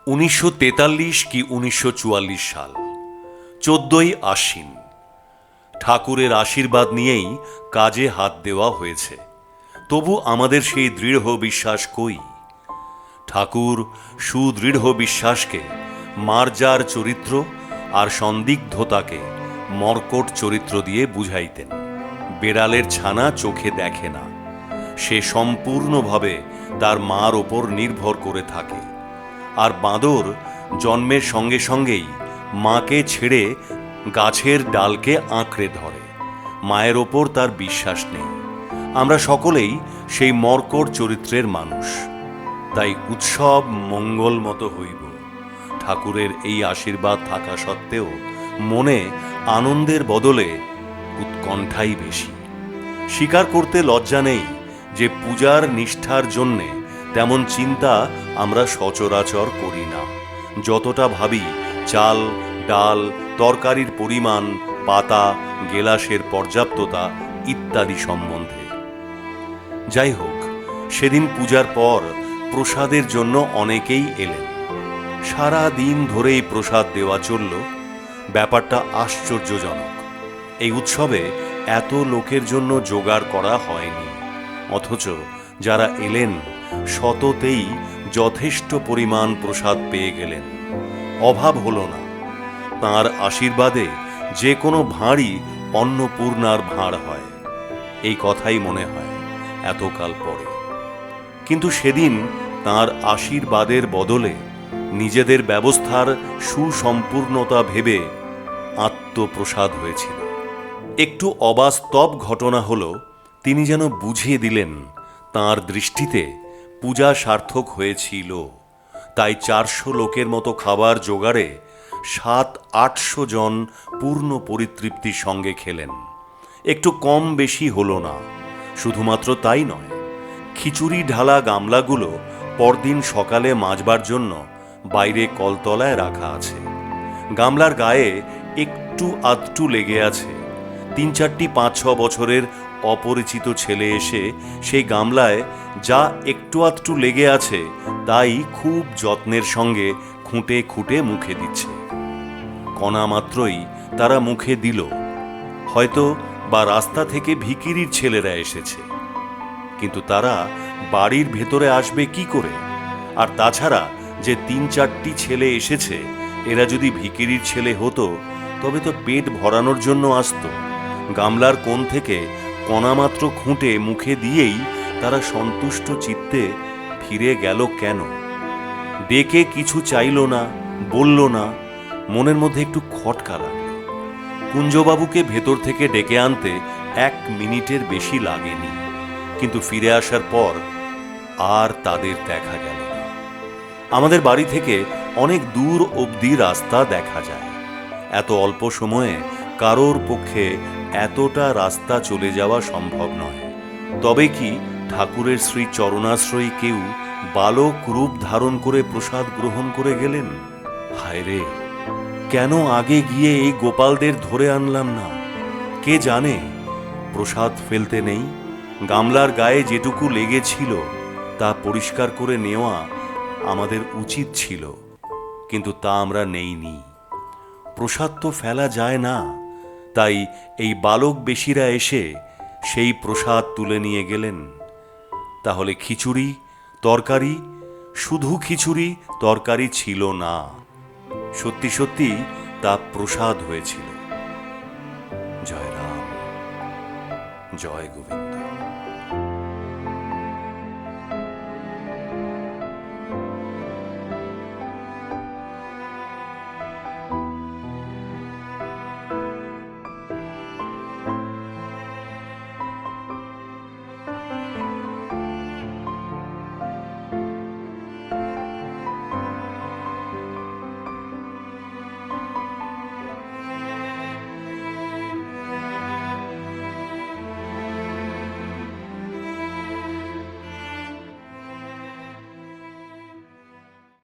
1943 কি 1944 সাল, 14ই আশ্বিন। ঠাকুরের আশীর্বাদ নিয়েই কাজে হাত দেওয়া হয়েছে। তবু আমাদের সেই দৃঢ় বিশ্বাস কই? ঠাকুর সুদৃঢ় বিশ্বাসকে মার্জার চরিত্র আর সন্দিগ্ধতাকে মর্কট চরিত্র দিয়ে বুঝাইতেন। বেড়ালের ছানা চোখে দেখে না, সে সম্পূর্ণভাবে তার মার ওপর নির্ভর করে থাকে। আর বাঁদর জন্মের সঙ্গে সঙ্গেই মাকে ছেড়ে গাছের ডালকে আঁকড়ে ধরে। মায়ের ওপর তার বিশ্বাস নেই। আমরা সকলেই সেই মর্কট চরিত্রের মানুষ। তাই উৎসব মঙ্গল মতো হইব। ঠাকুরের এই আশীর্বাদ থাকা সত্ত্বেও মনে আনন্দের বদলে উৎকণ্ঠাই বেশি। স্বীকার করতে লজ্জা নেই যে পূজার নিষ্ঠার জন্যে তেমন চিন্তা আমরা সচরাচর করি না, যতটা ভাবি চাল, ডাল, তরকারির পরিমাণ, পাতা, গেলাসের পর্যাপ্ততা ইত্যাদি সম্বন্ধে। যাই হোক, সেদিন পূজার পর প্রসাদের জন্য অনেকেই এলেন। সারা দিন ধরেই প্রসাদ দেওয়া চলল। ব্যাপারটা আশ্চর্যজনক। এই উৎসবে এত লোকের জন্য জোগাড় করা হয়নি, অথচ যারা এলেন শততেই যথেষ্ট পরিমাণ প্রসাদ পেয়ে গেলেন। অভাব হল না। তাঁর আশীর্বাদে যে কোনো ভাঁড়ই অন্নপূর্ণার ভাঁড় হয়, এই কথাই মনে হয় এতকাল পরে। কিন্তু সেদিন তাঁর আশীর্বাদের বদলে নিজেদের ব্যবস্থার সুসম্পূর্ণতা ভেবে আত্মপ্রসাদ হয়েছিল। একটু অবাস্তব ঘটনা হলো, তিনি যেন বুঝিয়ে দিলেন তাঁর দৃষ্টিতে পূজা সার্থক হয়েছিল। তাই 400 লোকের মতো খাবার জোগাড়ে 700-800 জন পূর্ণ পরিতৃপ্তির সঙ্গে খেলেন। একটু কম বেশি হলো না। শুধুমাত্র তাই নয়, খিচুড়ি ঢালা গামলাগুলো পরদিন সকালে মাজবার জন্য বাইরে কলতলায় রাখা আছে। গামলার গায়ে একটু আধটু লেগে আছে। 3-4টি 5-6 বছরের অপরিচিত ছেলে এসে সেই গামলায় যা একটু আধটু লেগে আছে তাই খুব যত্নের সঙ্গে খুঁটে খুঁটে মুখে দিচ্ছে। কণা মাত্রই তারা মুখে দিল। হয়তো বা রাস্তা থেকে ভিখিরির ছেলেরা এসেছে, কিন্তু তারা বাড়ির ভেতরে আসবে কি করে? আর তাছাড়া যে 3-4টি ছেলে এসেছে, এরা যদি ভিখিরির ছেলে হতো তবে তো পেট ভরানোর জন্য আসতো। গামলার কোণ থেকে কণামাত্র খুঁটে মুখে দিয়েই তারা সন্তুষ্ট চিত্তে ফিরে গেল কেন? ডেকে কিছু চাইল না, বলল না। মনের মধ্যে একটু খটকা লাগলো। কুঞ্জবাবুকে ভেতর থেকে ডেকে আনতে 1 মিনিটের বেশি লাগেনি, কিন্তু ফিরে আসার পর আর তাদের দেখা গেল না। আমাদের বাড়ি থেকে অনেক দূর অবধি রাস্তা দেখা যায়। এত অল্প সময়ে কারোর পক্ষে এতটা রাস্তা চলে যাওয়া সম্ভব নয়। তবে কি ঠাকুরের শ্রী চরণাশ্রয়ী কেউ বালক রূপ ধারণ করে প্রসাদ গ্রহণ করে গেলেন? হায় রে, কেন আগে গিয়ে এই গোপালদের ধরে আনলাম না? কে জানে প্রসাদ ফেলতে নেই। গামলার গায়ে যেটুকু লেগেছিল তা পরিষ্কার করে নেওয়া আমাদের উচিত ছিল, কিন্তু তা আমরা নেইনি। প্রসাদ তো ফেলা যায় না। তাই এই বালক বেশিরা এসে সেই প্রসাদ তুলে নিয়ে গেলেন। তাহলে খিচুড়ি তরকারি, শুধু খিচুড়ি তরকারি ছিল না, সত্যি সত্যি তা প্রসাদ হয়েছিল। জয় রাম, জয় গোবিন্দ।